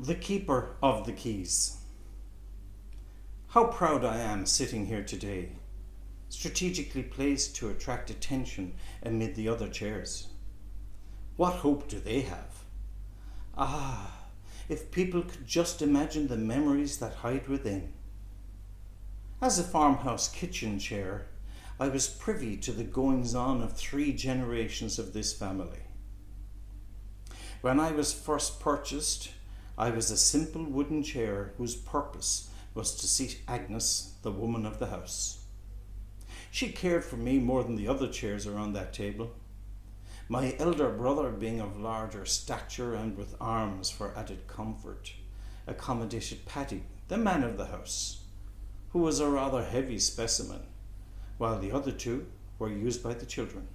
The keeper of the keys. How proud I am sitting here today, strategically placed to attract attention amid the other chairs. What hope do they have? If people could just imagine the memories that hide within. As a farmhouse kitchen chair, I was privy to the goings-on of 3 generations of this family. When I was first purchased, I was a simple wooden chair whose purpose was to seat Agnes, the woman of the house. She cared for me more than the other chairs around that table. My elder brother, being of larger stature and with arms for added comfort, accommodated Paddy, the man of the house, who was a rather heavy specimen, while the other 2 were used by the children.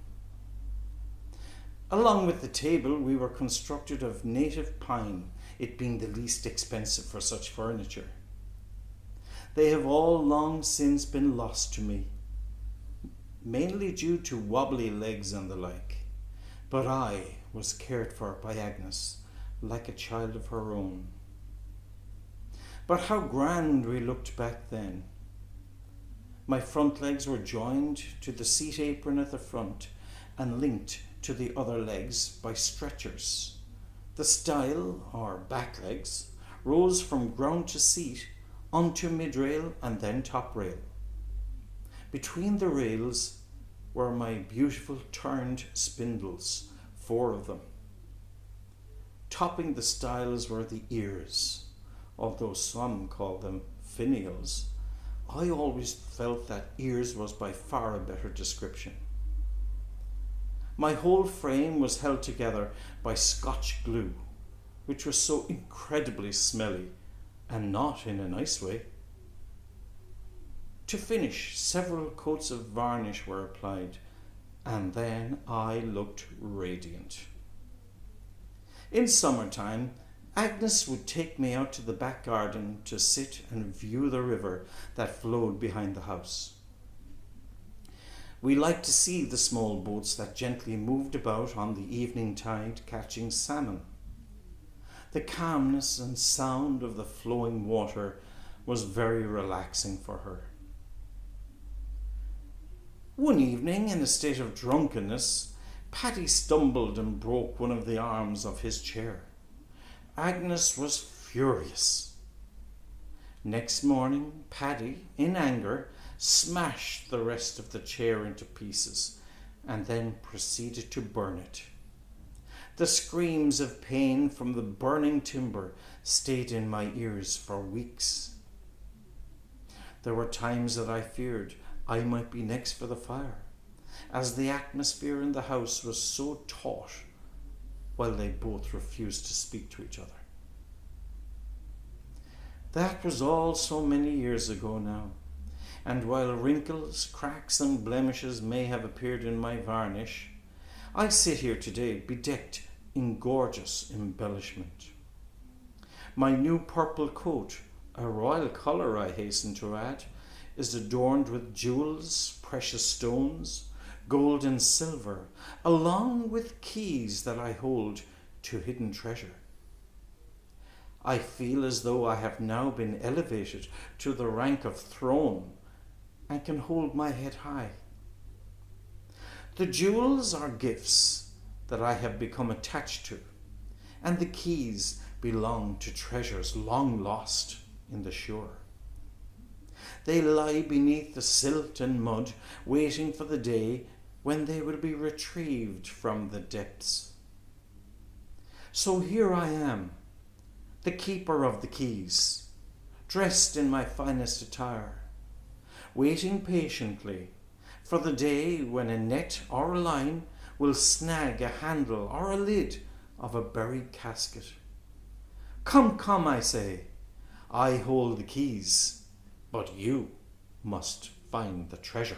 Along with the table, we were constructed of native pine, it being the least expensive for such furniture. They have all long since been lost to me, mainly due to wobbly legs and the like, but I was cared for by Agnes like a child of her own. But how grand we looked back then. My front legs were joined to the seat apron at the front and linked to the other legs by stretchers. The stile, or back legs, rose from ground to seat onto mid-rail and then top rail. Between the rails were my beautiful turned spindles, 4 of them. Topping the stiles were the ears, although some call them finials. I always felt that ears was by far a better description. My whole frame was held together by Scotch glue, which was so incredibly smelly, and not in a nice way. To finish, several coats of varnish were applied, and then I looked radiant. In summertime, Agnes would take me out to the back garden to sit and view the river that flowed behind the house. We liked to see the small boats that gently moved about on the evening tide catching salmon. The calmness and sound of the flowing water was very relaxing for her. One evening, in a state of drunkenness, Paddy stumbled and broke one of the arms of his chair. Agnes was furious. Next morning, Paddy, in anger, smashed the rest of the chair into pieces and then proceeded to burn it. The screams of pain from the burning timber stayed in my ears for weeks. There were times that I feared I might be next for the fire, as the atmosphere in the house was so taut while they both refused to speak to each other. That was all so many years ago now, and while wrinkles, cracks and blemishes may have appeared in my varnish, I sit here today bedecked in gorgeous embellishment. My new purple coat, a royal colour I hasten to add, is adorned with jewels, precious stones, gold and silver, along with keys that I hold to hidden treasure. I feel as though I have now been elevated to the rank of throne and can hold my head high. The jewels are gifts that I have become attached to, and the keys belong to treasures long lost in the shore. They lie beneath the silt and mud, waiting for the day when they will be retrieved from the depths. So here I am, the keeper of the keys, dressed in my finest attire, waiting patiently for the day when a net or a line will snag a handle or a lid of a buried casket. Come, come, I say, I hold the keys, but you must find the treasure.